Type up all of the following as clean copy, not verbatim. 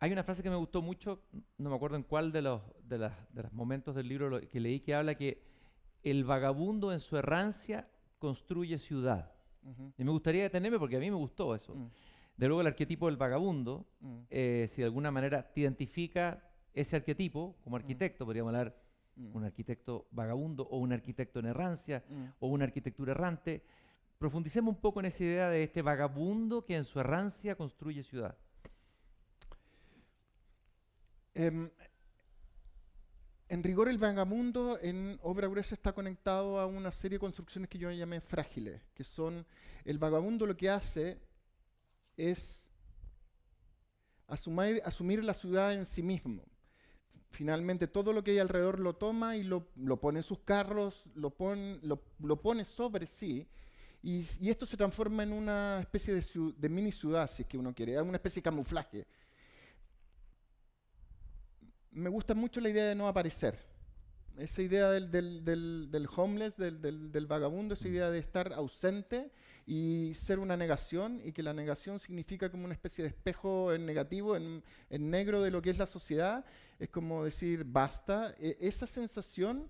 Hay una frase que me gustó mucho, no me acuerdo en cuál de los momentos del libro que leí, que habla que el vagabundo en su errancia construye ciudad. Ujú, Y me gustaría detenerme porque a mí me gustó eso. mm, De luego el arquetipo del vagabundo, mm, si de alguna manera te identifica ese arquetipo como mm, arquitecto, podríamos hablar mm, un arquitecto vagabundo o un arquitecto en errancia mm. o una arquitectura errante. Profundicemos un poco en esa idea de este vagabundo que en su errancia construye ciudad. Em, en rigor, el vagamundo en obra gruesa está conectado a una serie de construcciones que yo llamé frágiles, que son, el vagabundo lo que hace es asumir la ciudad en sí mismo. Finalmente todo lo que hay alrededor lo toma y lo pone en sus carros, lo pone sobre sí, y esto se transforma en una especie de mini ciudad, si es que uno quiere, es una especie de camuflaje. Me gusta mucho la idea de no aparecer. Esa idea del homeless, del vagabundo, esa Mm. idea de estar ausente y ser una negación, y que la negación significa como una especie de espejo en negativo, en negro de lo que es la sociedad, es como decir basta. Esa sensación,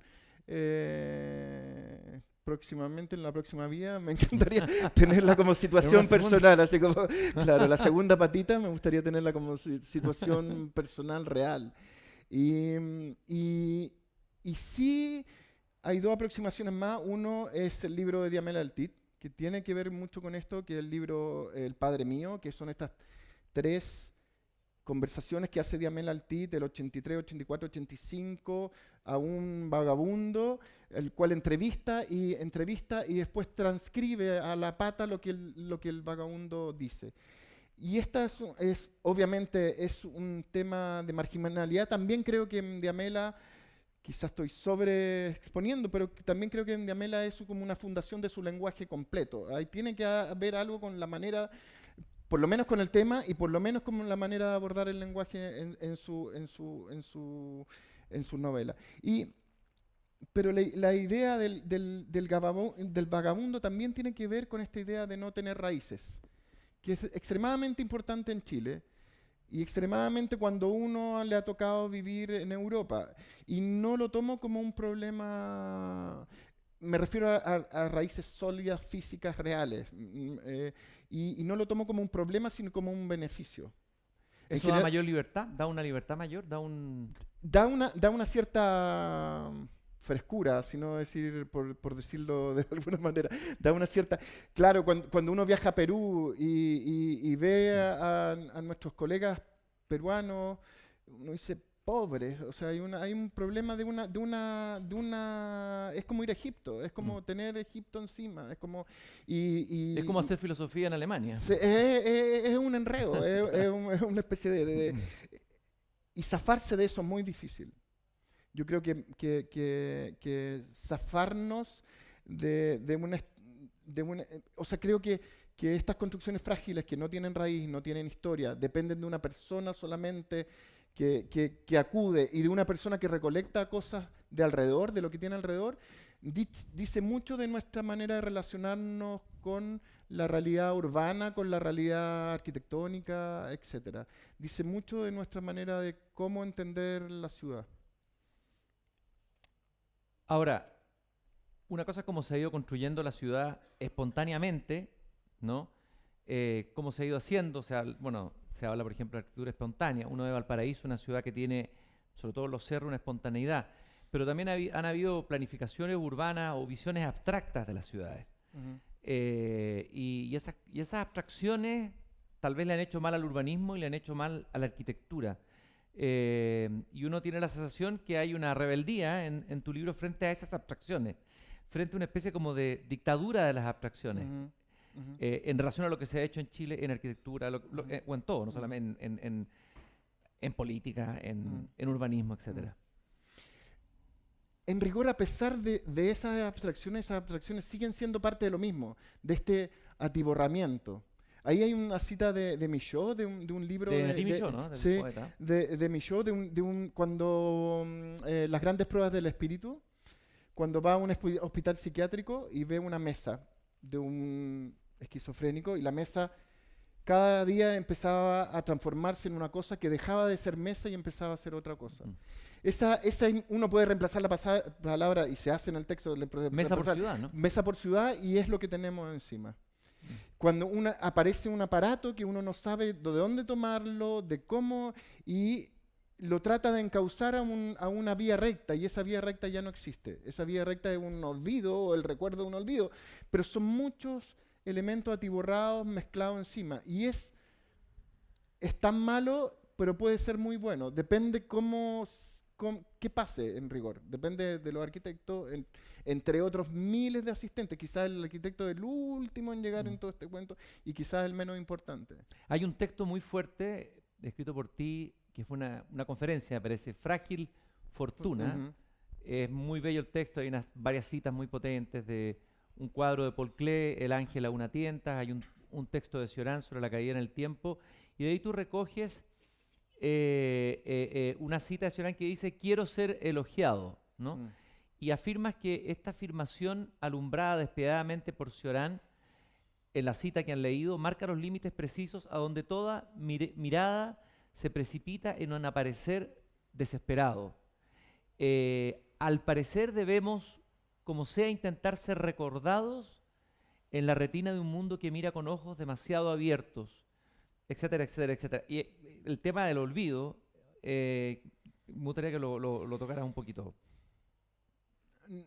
próximamente en la próxima vida, me encantaría tenerla como En una situación segunda. personal, así como, claro, la segunda patita me gustaría tenerla como situación personal real. Y, y sí, hay dos aproximaciones más. Uno es el libro de Diamela Altit, que tiene que ver mucho con esto, que es el libro El Padre Mío, que son estas tres conversaciones que hace Diamela Altit del 83, 84, 85 a un vagabundo, el cual entrevista y después transcribe a la pata lo que el vagabundo dice. Y esta obviamente es un tema de marginalidad. También creo que en Diamela, quizás estoy sobreexponiendo, pero también creo que en Diamela es como una fundación de su lenguaje completo. Ahí tiene que haber algo con la manera, por lo menos con el tema y por lo menos con la manera de abordar el lenguaje en su novela. Pero la idea del vagabundo también tiene que ver con esta idea de no tener raíces, que es extremadamente importante en Chile y extremadamente cuando uno le ha tocado vivir en Europa. Y no lo tomo como un problema, me refiero a raíces sólidas, físicas, reales, y no lo tomo como un problema, sino como un beneficio. En Eso da general, mayor libertad, da una libertad mayor, da un... da una cierta frescura, si no decir, por decirlo de alguna manera, da una cierta... Claro, cuando uno viaja a Perú y ve a nuestros colegas peruanos, uno dice, pobres, o sea, hay un problema es como ir a Egipto, es Mm. como tener Egipto encima, es como... Es como hacer filosofía en Alemania. es un enredo, es una especie Mm. y zafarse de eso es muy difícil. Yo creo que zafarnos de una... o sea, creo que estas construcciones frágiles que no tienen raíz, no tienen historia, dependen de una persona solamente que acude y de una persona que recolecta cosas de alrededor, de lo que tiene alrededor, dice mucho de nuestra manera de relacionarnos con la realidad urbana, con la realidad arquitectónica, etcétera. Dice mucho de nuestra manera de cómo entender la ciudad. Ahora, una cosa es cómo se ha ido construyendo la ciudad espontáneamente, ¿no? Cómo se ha ido haciendo, o sea, bueno, se habla, por ejemplo, de arquitectura espontánea. Uno ve Valparaíso, una ciudad que tiene, sobre todo en los cerros, una espontaneidad. Pero también han habido planificaciones urbanas o visiones abstractas de las ciudades. Ujú. Y esas abstracciones tal vez le han hecho mal al urbanismo y le han hecho mal a la arquitectura. Y uno tiene la sensación que hay una rebeldía en tu libro frente a esas abstracciones, frente a una especie como de dictadura de las abstracciones, Ujú, ujú, en relación a lo que se ha hecho en Chile en arquitectura ujú, o en todo, no ujú, solamente en política, ujú, en urbanismo, ujú. etcétera. En rigor, a pesar de esas abstracciones siguen siendo parte de lo mismo, de este atiborramiento. Ahí hay una cita de Michaud, de un libro De Henri Michaud, ¿no? Del sí, poeta. de Michaud, cuando las grandes pruebas del espíritu, cuando va a un hospital psiquiátrico y ve una mesa de un esquizofrénico y la mesa cada día empezaba a transformarse en una cosa que dejaba de ser mesa y empezaba a ser otra cosa. Uno puede reemplazar la palabra, y se hace en el texto, Mesa por ciudad, ¿no? mesa por ciudad, y es lo que tenemos encima. Cuando aparece un aparato que uno no sabe de dónde tomarlo, de cómo, y lo trata de encauzar a una vía recta, y esa vía recta ya no existe. Esa vía recta es un olvido, o el recuerdo de un olvido, pero son muchos elementos atiborrados, mezclados encima, y es tan malo, pero puede ser muy bueno. Depende qué pase en rigor. Depende de los arquitectos, entre otros miles de asistentes. Quizás el arquitecto es el último en llegar en todo este cuento y quizás el menos importante. Hay un texto muy fuerte escrito por ti, que fue una conferencia, me parece, Frágil Fortuna. Es muy bello el texto, hay varias citas muy potentes de un cuadro de Paul Klee, El ángel a una tienta, hay un texto de Cioran sobre la caída en el tiempo, y de ahí tú recoges una cita de Cioran que dice: quiero ser elogiado, ¿no? Y afirmas que esta afirmación, alumbrada despiadadamente por Cioran, en la cita que han leído, marca los límites precisos a donde toda mirada se precipita en un aparecer desesperado. Al parecer debemos, como sea, intentar ser recordados en la retina de un mundo que mira con ojos demasiado abiertos, etcétera, etcétera, etcétera. Y el tema del olvido, me gustaría que lo tocaras un poquito.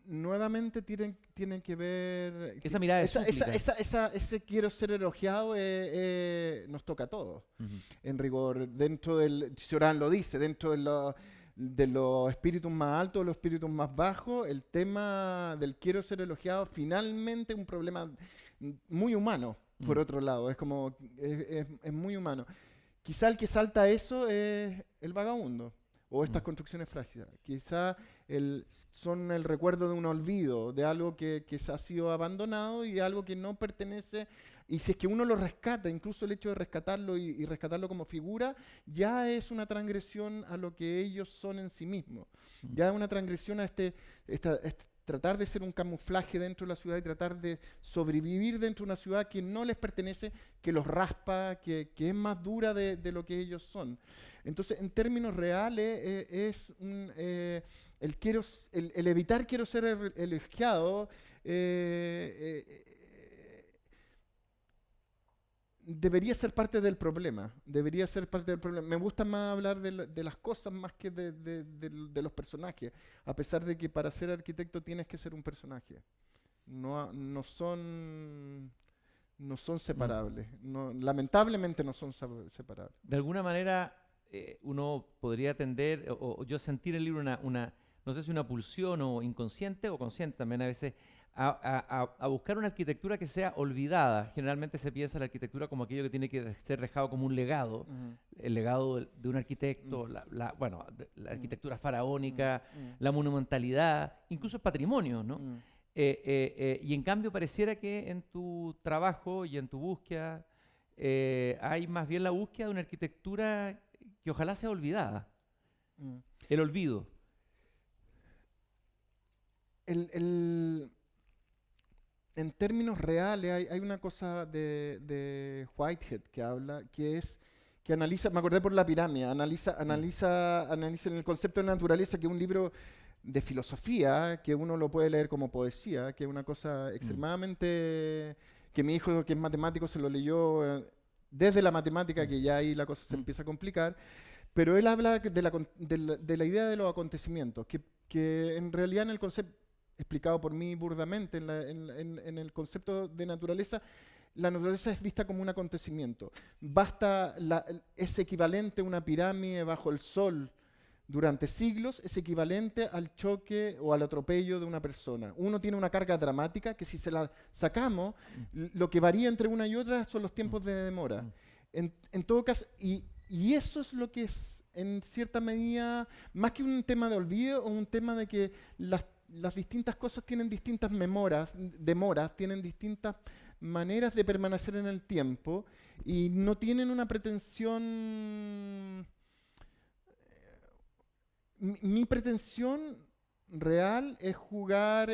Nuevamente tienen que ver... Esa mirada es ese quiero ser elogiado nos toca a todos, en rigor. Dentro del... Cioran lo dice, dentro de los espíritus más altos, de los espíritus más bajos, el tema del quiero ser elogiado finalmente es un problema muy humano, por otro lado. Es como... es muy humano. Quizá el que salta a eso es el vagabundo, o estas construcciones frágiles. Quizá son el recuerdo de un olvido, de algo que se ha sido abandonado y algo que no pertenece. Y si es que uno lo rescata, incluso el hecho de rescatarlo y rescatarlo como figura, ya es una transgresión a lo que ellos son en sí mismos. Ya es una transgresión a tratar de ser un camuflaje dentro de la ciudad y tratar de sobrevivir dentro de una ciudad que no les pertenece, que los raspa, que es más dura de lo que ellos son. Entonces, en términos reales, el evitar quiero ser elogiado debería ser parte del problema. Debería ser parte del problema. Me gusta más hablar de las cosas más que de los personajes, a pesar de que para ser arquitecto tienes que ser un personaje. No son separables. Lamentablemente no son separables. De alguna manera, uno podría tender, o yo sentir en el libro no sé si una pulsión o inconsciente o consciente también a veces, a buscar una arquitectura que sea olvidada. Generalmente se piensa la arquitectura como aquello que tiene que ser dejado como un legado, el legado de un arquitecto, la arquitectura faraónica, la monumentalidad, incluso el patrimonio, ¿no? Y en cambio pareciera que en tu trabajo y en tu búsqueda hay más bien la búsqueda de una arquitectura que ojalá sea olvidada. El olvido. En términos reales, hay una cosa de Whitehead que habla, que analiza, me acordé por la pirámide, analiza en el concepto de naturaleza, que es un libro de filosofía, que uno lo puede leer como poesía, que es una cosa extremadamente, que mi hijo, que es matemático, se lo leyó desde la matemática, que ya ahí la cosa se empieza a complicar, pero él habla de la idea de los acontecimientos, que en realidad en el concepto, explicado por mí burdamente, en el concepto de naturaleza, la naturaleza es vista como un acontecimiento. Es equivalente a una pirámide bajo el sol durante siglos, es equivalente al choque o al atropello de una persona. Uno tiene una carga dramática que si se la sacamos, lo que varía entre una y otra son los tiempos de demora. En todo caso, y eso es lo que es, en cierta medida, más que un tema de olvido o un tema de que las distintas cosas tienen distintas demoras, tienen distintas maneras de permanecer en el tiempo y no tienen una pretensión... Mi pretensión real es jugar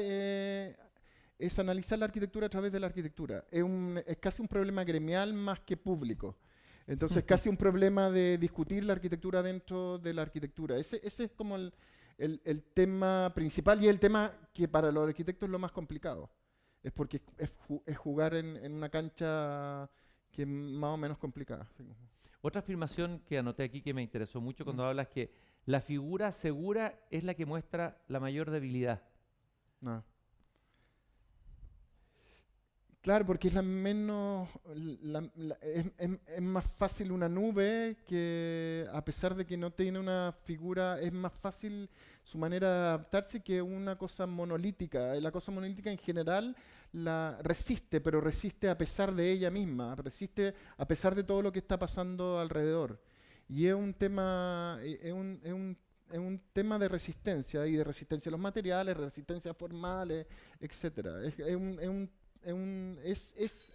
es analizar la arquitectura a través de la arquitectura. Es casi un problema gremial más que público. Entonces, casi un problema de discutir la arquitectura dentro de la arquitectura. Ese es como el tema principal y el tema que para los arquitectos es lo más complicado. Es porque es jugar en una cancha que es más o menos complicada. Otra afirmación que anoté aquí que me interesó mucho cuando hablas que la figura segura es la que muestra la mayor debilidad. No. Claro, porque es la menos. Es más fácil una nube que, a pesar de que no tiene una figura, es más fácil su manera de adaptarse que una cosa monolítica. La cosa monolítica en general la resiste, pero resiste a pesar de ella misma, resiste a pesar de todo lo que está pasando alrededor. Y es un tema, es un tema de resistencia, y de resistencia a los materiales, resistencia formales, etcétera.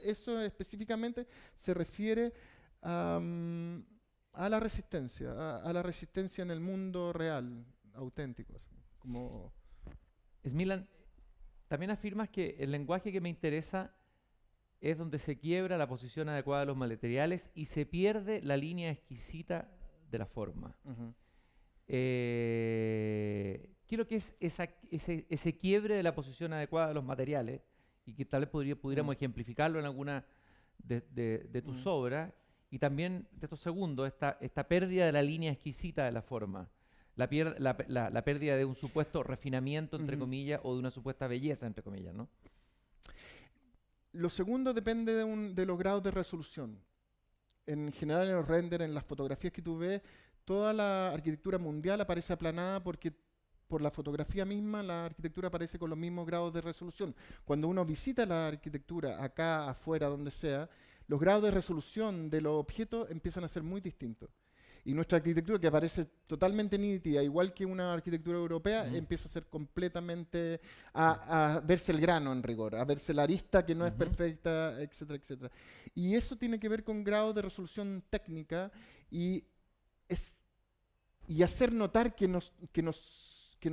Eso específicamente se refiere a la resistencia, a la resistencia en el mundo real, auténtico. Así, como Smilan, también afirmas que el lenguaje que me interesa es donde se quiebra la posición adecuada de los materiales y se pierde la línea exquisita de la forma. Quiero que es ese quiebre de la posición adecuada de los materiales, y que tal vez pudiéramos ejemplificarlo en alguna de tus obras, y también de estos segundos, esta pérdida de la línea exquisita de la forma, la pérdida de un supuesto refinamiento, entre comillas, o de una supuesta belleza, entre comillas, ¿no? Lo segundo depende de los grados de resolución. En general, en los renders, en las fotografías que tú ves, toda la arquitectura mundial aparece aplanada porque por la fotografía misma la arquitectura aparece con los mismos grados de resolución. Cuando uno visita la arquitectura acá, afuera, donde sea, los grados de resolución de los objetos empiezan a ser muy distintos. Y nuestra arquitectura, que aparece totalmente nítida, igual que una arquitectura europea, empieza a ser completamente, a verse el grano en rigor, a verse la arista que no es perfecta, etcétera, etcétera. Y eso tiene que ver con grados de resolución técnica y hacer notar que no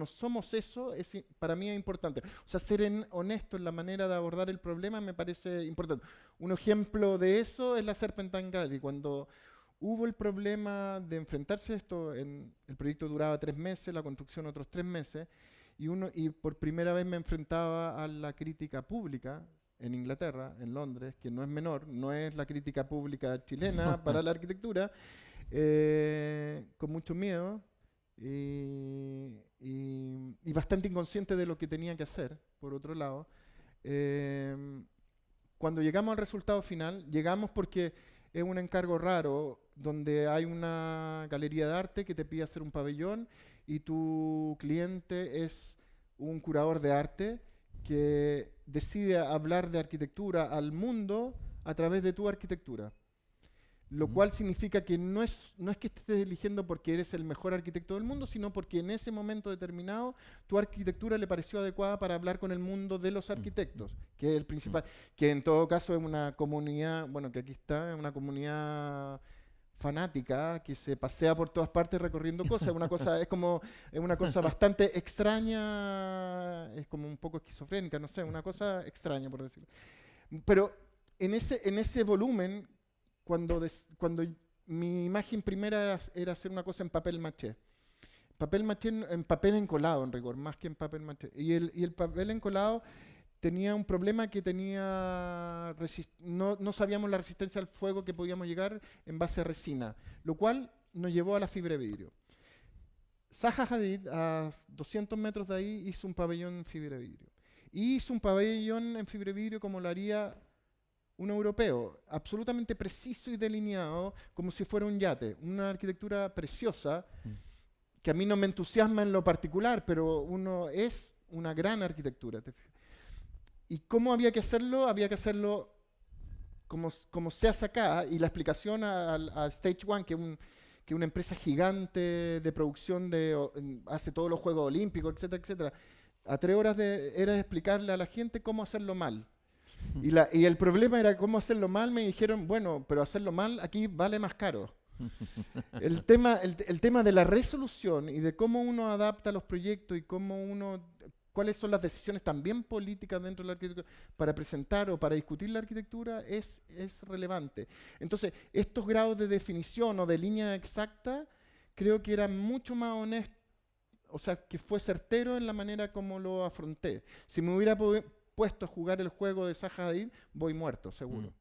somos eso, para mí es importante. O sea, ser honesto en la manera de abordar el problema me parece importante. Un ejemplo de eso es la Serpentine Gallery. Cuando hubo el problema de enfrentarse a esto, el proyecto duraba 3 meses, la construcción otros 3 meses, y por primera vez me enfrentaba a la crítica pública en Inglaterra, en Londres, que no es menor, no es la crítica pública chilena para la arquitectura, con mucho miedo y bastante inconsciente de lo que tenía que hacer, por otro lado. Cuando llegamos al resultado final, llegamos porque es un encargo raro, donde hay una galería de arte que te pide hacer un pabellón y tu cliente es un curador de arte que decide hablar de arquitectura al mundo a través de tu arquitectura. Lo cual significa que no es que estés eligiendo porque eres el mejor arquitecto del mundo, sino porque en ese momento determinado tu arquitectura le pareció adecuada para hablar con el mundo de los arquitectos, que es el principal, que en todo caso es una comunidad, bueno, que aquí está, es una comunidad fanática que se pasea por todas partes recorriendo cosas. Es una cosa bastante extraña, es como un poco esquizofrénica, no sé, una cosa extraña, por decirlo. Pero en ese volumen, cuando mi imagen primera era hacer una cosa en papel maché. Papel maché en papel encolado, en rigor, más que en papel maché. Y el papel encolado tenía un problema que no sabíamos la resistencia al fuego que podíamos llegar en base a resina, lo cual nos llevó a la fibra de vidrio. Zaha Hadid, a 200 metros de ahí, hizo un pabellón en fibra de vidrio. Y hizo un pabellón en fibra de vidrio como lo haría un europeo, absolutamente preciso y delineado, como si fuera un yate. Una arquitectura preciosa, que a mí no me entusiasma en lo particular, pero es una gran arquitectura. ¿Y cómo había que hacerlo? Había que hacerlo como se hace acá, y la explicación a Stage One, que es una empresa gigante de producción, hace todos los Juegos Olímpicos, etcétera, etcétera. A 3 horas era explicarle a la gente cómo hacerlo mal. Y el problema era cómo hacerlo mal. Me dijeron, bueno, pero hacerlo mal aquí vale más caro. El tema de la resolución y de cómo uno adapta los proyectos y cómo uno cuáles son las decisiones también políticas dentro de la arquitectura para presentar o para discutir la arquitectura es relevante. Entonces, estos grados de definición o de línea exacta creo que eran mucho más honestos, o sea, que fue certero en la manera como lo afronté. Si me hubiera puesto a jugar el juego de Zaha Hadid, voy muerto, seguro.